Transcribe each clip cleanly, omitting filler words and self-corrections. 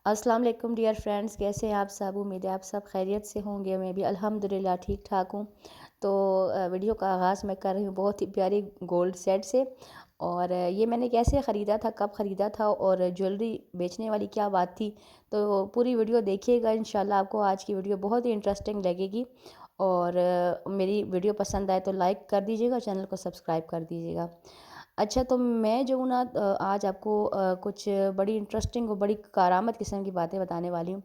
السلام علیکم dear friends, کیسے ہیں آپ سب؟ امید ہے آپ سب خیریت سے ہوں گے۔ میں بھی الحمدللہ ٹھیک ٹھاک ہوں۔ تو ویڈیو کا آغاز میں کر رہی ہوں بہت ہی پیاری گولڈ سیٹ سے، اور یہ میں نے کیسے خریدا تھا، کب خریدا تھا، اور جویلری بیچنے والی کیا بات تھی، تو پوری ویڈیو دیکھیے گا۔ انشاءاللہ آپ کو آج کی ویڈیو بہت ہی انٹرسٹنگ لگے گی، اور میری ویڈیو پسند آئے تو لائک کر دیجیے گا، چینل کو سبسکرائب کر دیجیے گا۔ اچھا، تو میں جو ہوں نا آج آپ کو کچھ بڑی انٹرسٹنگ اور بڑی کارآمد قسم کی باتیں بتانے والی ہوں۔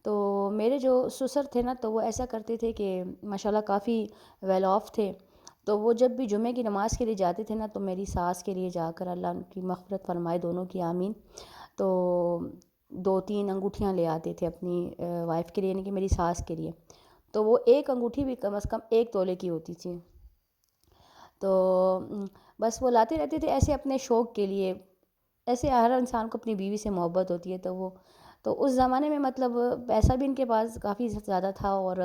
تو میرے جو سسر تھے نا، تو وہ ایسا کرتے تھے کہ ماشاءاللہ کافی ویل آف تھے۔ تو وہ جب بھی جمعے کی نماز کے لیے جاتے تھے نا، تو میری ساس کے لیے جا کر، اللہ ان کی مغفرت فرمائے دونوں کی، آمین، تو 2-3 انگوٹھیاں لے آتے تھے اپنی وائف کے لیے، یعنی کہ میری ساس کے لیے۔ تو وہ ایک انگوٹھی بھی کم از کم 1 تولے کی ہوتی تھی۔ تو بس وہ لاتے رہتے تھے ایسے اپنے شوق کے لیے۔ ایسے ہر انسان کو اپنی بیوی سے محبت ہوتی ہے، تو اس زمانے میں مطلب پیسہ بھی ان کے پاس کافی زیادہ تھا، اور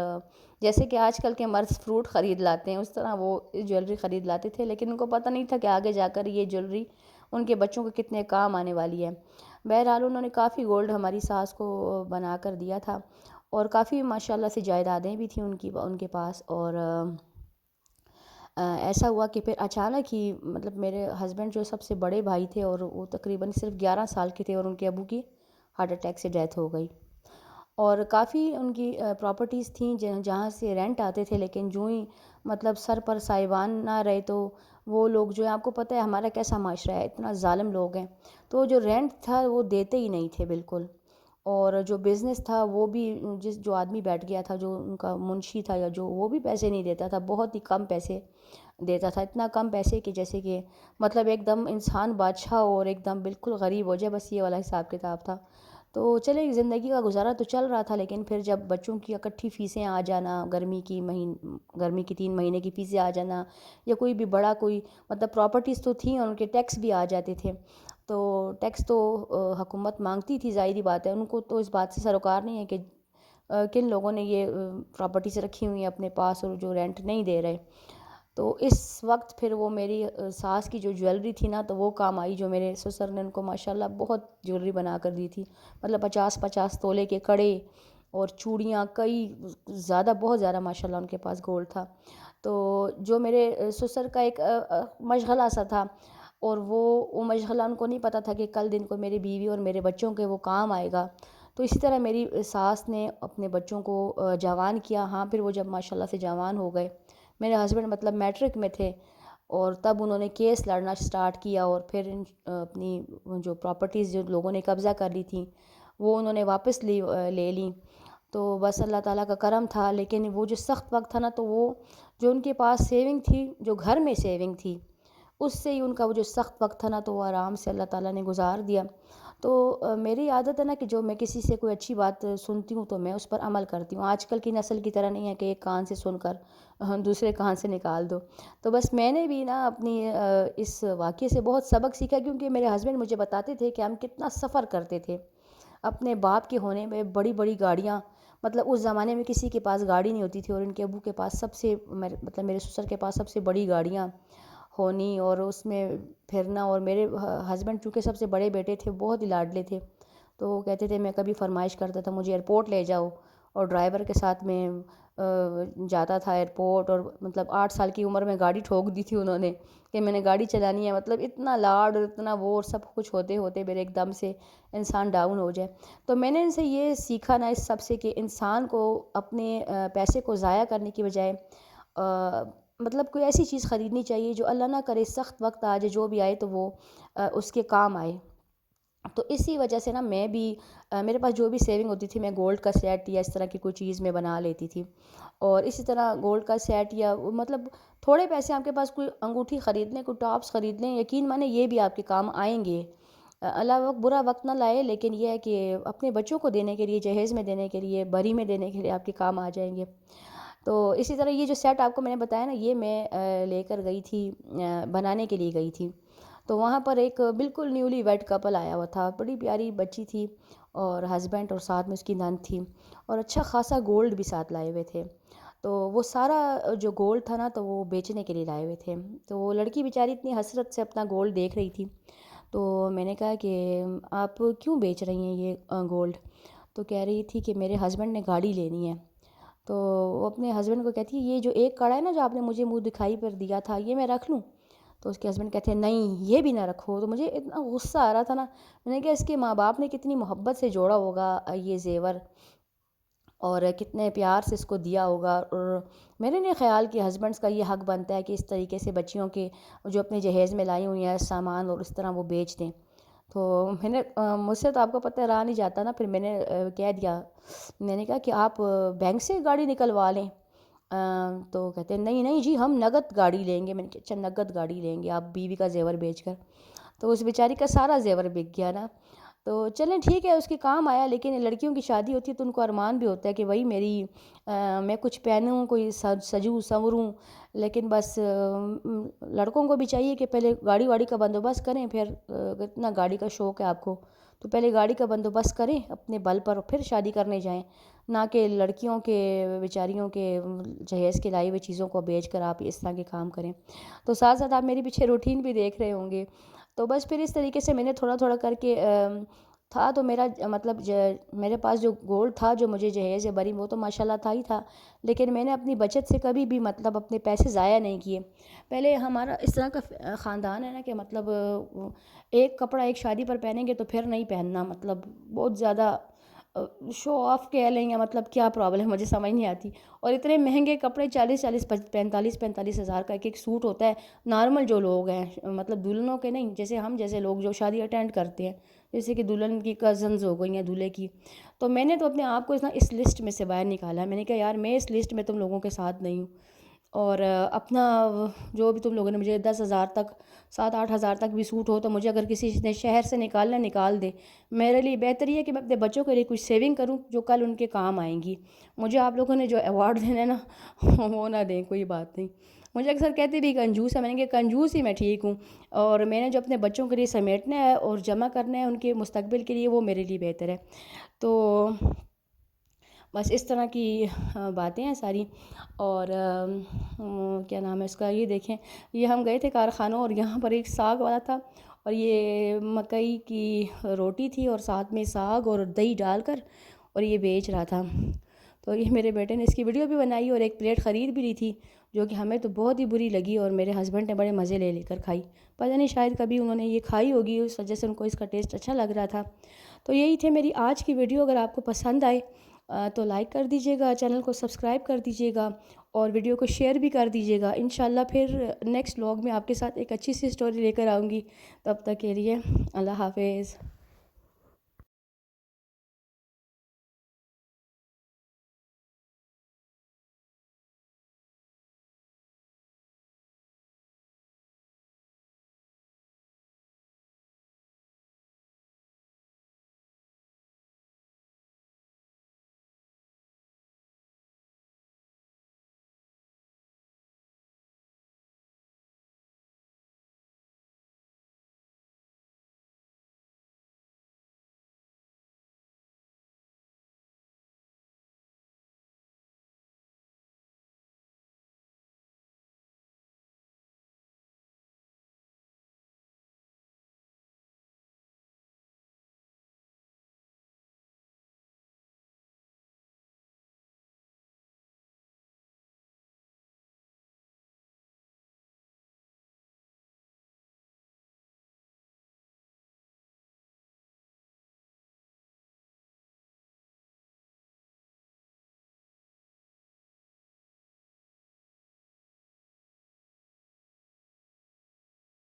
جیسے کہ آج کل کے مرد فروٹ خرید لاتے ہیں، اس طرح وہ جویلری خرید لاتے تھے، لیکن ان کو پتہ نہیں تھا کہ آگے جا کر یہ جویلری ان کے بچوں کو کتنے کام آنے والی ہے۔ بہرحال انہوں نے کافی گولڈ ہماری ساس کو بنا کر دیا تھا، اور کافی ماشاءاللہ سے جائیدادیں بھی تھیں ان کے پاس۔ اور ایسا ہوا کہ پھر اچانک ہی مطلب میرے ہسبینڈ جو سب سے بڑے بھائی تھے، اور وہ تقریباً صرف 11 سال کے تھے، اور ان کے ابو کی ہارٹ اٹیک سے ڈیتھ ہو گئی۔ اور کافی ان کی پراپرٹیز تھیں جہاں سے رینٹ آتے تھے، لیکن جو ہی مطلب سر پر سایبان نہ رہے، تو وہ لوگ جو ہے، آپ کو پتہ ہے ہمارا کیسا معاشرہ ہے، اتنا ظالم لوگ ہیں، تو جو رینٹ تھا وہ دیتے ہی نہیں تھے بالکل۔ اور جو بزنس تھا وہ بھی، جو آدمی بیٹھ گیا تھا، جو ان کا منشی تھا، یا جو، وہ بھی پیسے نہیں دیتا تھا، بہت ہی کم پیسے دیتا تھا، اتنا کم پیسے کہ جیسے کہ مطلب ایک دم انسان بادشاہ ہو اور ایک دم بالکل غریب ہو جائے، بس یہ والا حساب کتاب تھا۔ تو چلے، زندگی کا گزارا تو چل رہا تھا، لیکن پھر جب بچوں کی اکٹھی فیسیں آ جانا، گرمی کی 3 مہینے کی فیسیں آ جانا، یا کوئی بھی بڑا کوئی مطلب پراپرٹیز تو تھیں، اور ان کے ٹیکس بھی آ جاتے تھے، تو ٹیکس تو حکومت مانگتی تھی، ظاہری بات ہے، ان کو تو اس بات سے سروکار نہیں ہے کہ کن لوگوں نے یہ پراپرٹیز رکھی ہوئی ہیں اپنے پاس اور جو رینٹ نہیں دے رہے۔ تو اس وقت پھر وہ میری ساس کی جو جویلری تھی نا، تو وہ کام آئی، جو میرے سسر نے ان کو ماشاءاللہ بہت جویلری بنا کر دی تھی، مطلب 50-50 تولے کے کڑے اور چوڑیاں، کئی زیادہ، بہت زیادہ ماشاءاللہ ان کے پاس گولڈ تھا۔ تو جو میرے سسر کا ایک مشغلہ سا تھا، اور وہ مشغلہ ان کو نہیں پتہ تھا کہ کل دن کو میری بیوی اور میرے بچوں کے وہ کام آئے گا۔ تو اسی طرح میری ساس نے اپنے بچوں کو جوان کیا۔ ہاں، پھر وہ جب ماشاءاللہ سے جوان ہو گئے، میرے ہسبینڈ مطلب میٹرک میں تھے، اور تب انہوں نے کیس لڑنا سٹارٹ کیا، اور پھر اپنی جو پراپرٹیز جو لوگوں نے قبضہ کر لی تھیں، وہ انہوں نے واپس لے لیں۔ تو بس اللہ تعالیٰ کا کرم تھا، لیکن وہ جو سخت وقت تھا نا، تو وہ جو ان کے پاس سیونگ تھی، جو گھر میں سیونگ تھی، اس سے ہی ان کا وہ جو سخت وقت تھا نا، تو وہ آرام سے اللہ تعالیٰ نے گزار دیا۔ تو میری عادت ہے نا کہ جو میں کسی سے کوئی اچھی بات سنتی ہوں تو میں اس پر عمل کرتی ہوں۔ آج کل کی نسل کی طرح نہیں ہے کہ ایک کان سے سن کر دوسرے کان سے نکال دو۔ تو بس میں نے بھی نا اپنی اس واقعے سے بہت سبق سیکھا، کیونکہ میرے ہسبینڈ مجھے بتاتے تھے کہ ہم کتنا سفر کرتے تھے اپنے باپ کے ہونے میں، بڑی بڑی گاڑیاں، مطلب اس زمانے میں کسی کے پاس گاڑی نہیں ہوتی تھی، اور ان کے ابو کے پاس مطلب میرے سسر کے پاس سب سے بڑی گاڑیاں ہونی، اور اس میں پھرنا۔ اور میرے ہسبینڈ چونکہ سب سے بڑے بیٹے تھے، بہت ہی لاڈلے تھے، تو وہ کہتے تھے، میں کبھی فرمائش کرتا تھا مجھے ایئرپورٹ لے جاؤ، اور ڈرائیور کے ساتھ میں جاتا تھا ایئرپورٹ، اور مطلب 8 سال کی عمر میں گاڑی ٹھوک دی تھی انہوں نے کہ میں نے گاڑی چلانی ہے، مطلب اتنا لاڈ اور اتنا وہ، اور سب کچھ ہوتے ہوتے میرے ایک دم سے انسان ڈاؤن ہو جائے۔ تو میں نے ان سے یہ سیکھا نا اس سب سے، کہ انسان کو اپنے پیسے کو ضائع کرنے کی بجائے مطلب کوئی ایسی چیز خریدنی چاہیے جو اللہ نہ کرے سخت وقت آ جائے، جو بھی آئے تو وہ اس کے کام آئے۔ تو اسی وجہ سے نا میں بھی، میرے پاس جو بھی سیونگ ہوتی تھی، میں گولڈ کا سیٹ یا اس طرح کی کوئی چیز میں بنا لیتی تھی، اور اسی طرح گولڈ کا سیٹ، یا مطلب تھوڑے پیسے آپ کے پاس کوئی انگوٹھی خرید لیں، کوئی ٹاپس خرید لیں، یقین مانیں یہ بھی آپ کے کام آئیں گے۔ اللہ برا وقت نہ لائے، لیکن یہ ہے کہ اپنے بچوں کو دینے کے لیے، جہیز میں دینے کے لیے، بری میں دینے کے لیے آپ کے کام آ جائیں گے۔ تو اسی طرح یہ جو سیٹ آپ کو میں نے بتایا نا، یہ میں لے کر گئی تھی، بنانے کے لیے گئی تھی، تو وہاں پر ایک بالکل نیولی ویڈ کپل آیا ہوا تھا، بڑی پیاری بچی تھی، اور ہسبینڈ، اور ساتھ میں اس کی نند تھی، اور اچھا خاصا گولڈ بھی ساتھ لائے ہوئے تھے۔ تو وہ سارا جو گولڈ تھا نا، تو وہ بیچنے کے لیے لائے ہوئے تھے، تو وہ لڑکی بیچاری اتنی حسرت سے اپنا گولڈ دیکھ رہی تھی۔ تو میں نے کہا کہ آپ کیوں بیچ رہی ہیں یہ گولڈ؟ تو کہہ رہی تھی کہ میرے ہسبینڈ نے گاڑی لینی ہے. تو وہ اپنے ہسبینڈ کو کہتی ہے یہ جو ایک کڑا ہے نا جو آپ نے مجھے منہ دکھائی پر دیا تھا یہ میں رکھ لوں؟ تو اس کے ہسبینڈ کہتے ہیں نہیں یہ بھی نہ رکھو. تو مجھے اتنا غصہ آ رہا تھا نا. میں نے کہا اس کے ماں باپ نے کتنی محبت سے جوڑا ہوگا یہ زیور، اور کتنے پیار سے اس کو دیا ہوگا. اور میرے نہیں خیال کہ ہسبینڈس کا یہ حق بنتا ہے کہ اس طریقے سے بچیوں کے جو اپنے جہیز میں لائی ہوئی ہیں سامان اور اس طرح وہ بیچ دیں. تو میں نے مجھ سے تو آپ کو پتہ ہے رہا نہیں جاتا نا. پھر میں نے کہہ دیا، میں نے کہا کہ آپ بینک سے گاڑی نکلوا لیں. تو کہتے ہیں نہیں نہیں جی ہم نقد گاڑی لیں گے. میں نے کہا اچھا نقد گاڑی لیں گے آپ بیوی کا زیور بیچ کر؟ تو اس بیچاری کا سارا زیور بک گیا نا. تو چلیں ٹھیک ہے اس کے کام آیا. لیکن لڑکیوں کی شادی ہوتی ہے تو ان کو ارمان بھی ہوتا ہے کہ وہی میری میں کچھ پہنوں، کوئی سجوں سنوروں. لیکن بس لڑکوں کو بھی چاہیے کہ پہلے گاڑی واڑی کا بندوبست کریں. پھر اتنا گاڑی کا شوق ہے آپ کو تو پہلے گاڑی کا بندوبست کریں اپنے بل پر، پھر شادی کرنے جائیں. نہ کہ لڑکیوں کے بیچاریوں کے جہیز کے لائی ہوئی چیزوں کو بیچ کر آپ اس طرح کے کام کریں. تو ساتھ ساتھ آپ میری پیچھے روٹین بھی دیکھ رہے ہوں گے. تو بس پھر اس طریقے سے میں نے تھوڑا تھوڑا کر کے تھا تو میرا مطلب میرے پاس جو گولڈ تھا جو مجھے جہیز بری وہ تو ماشاءاللہ تھا ہی تھا. لیکن میں نے اپنی بچت سے کبھی بھی مطلب اپنے پیسے ضائع نہیں کیے. پہلے ہمارا اس طرح کا خاندان ہے نا کہ مطلب ایک کپڑا ایک شادی پر پہنیں گے تو پھر نہیں پہننا. مطلب بہت زیادہ شو آف کہہ لیں یا مطلب کیا پرابلم مجھے سمجھ نہیں آتی. اور اتنے مہنگے کپڑے 40 45 ہزار کا ایک سوٹ ہوتا ہے. نارمل جو لوگ ہیں مطلب دلہنوں کے نہیں، جیسے ہم جیسے لوگ جو شادی اٹینڈ کرتے ہیں جیسے کہ دلہن کی کزنز ہو گئی ہیں دولہے کی. تو میں نے تو اپنے آپ کو اس لسٹ میں سے باہر نکالا. میں نے کہا یار میں اس لسٹ میں تم لوگوں کے ساتھ نہیں ہوں. اور اپنا جو بھی تم لوگوں نے مجھے 10,000 تک 7-8 ہزار تک بھی سوٹ ہو تو مجھے اگر کسی نے شہر سے نکالنا نکال دے. میرے لیے بہتر یہ کہ میں اپنے بچوں کے لیے کچھ سیونگ کروں جو کل ان کے کام آئیں گی. مجھے آپ لوگوں نے جو ایوارڈ دینا ہے نا وہ نہ دیں، کوئی بات نہیں. مجھے اکثر کہتے بھی کنجوس ہے. میں نے کہا کنجوس ہی میں ٹھیک ہوں. اور میں نے جو اپنے بچوں کے لیے سمیٹنا ہے اور جمع کرنا ہے ان کے مستقبل کے لیے وہ میرے لیے بہتر ہے. تو بس اس طرح کی باتیں ہیں ساری. اور کیا نام ہے اس کا، یہ دیکھیں یہ ہم گئے تھے کارخانوں اور یہاں پر ایک ساگ والا تھا اور یہ مکئی کی روٹی تھی اور ساتھ میں ساگ اور دہی ڈال کر اور یہ بیچ رہا تھا. تو یہ میرے بیٹے نے اس کی ویڈیو بھی بنائی اور ایک پلیٹ خرید بھی لی تھی جو کہ ہمیں تو بہت ہی بری لگی اور میرے ہسبینڈ نے بڑے مزے لے کر کھائی. پتہ نہیں شاید کبھی انہوں نے یہ کھائی ہوگی اس وجہ سے ان کو اس کا ٹیسٹ اچھا لگ رہا تھا. تو یہی تھے میری آج کی ویڈیو. اگر آپ کو پسند آئے تو لائک کر دیجیے گا، چینل کو سبسکرائب کر دیجیے گا اور ویڈیو کو شیئر بھی کر دیجیے گا. انشاءاللہ پھر نیکسٹ ولاگ میں آپ کے ساتھ ایک اچھی سی سٹوری لے کر آؤں گی. تب تک کے لیے اللہ حافظ.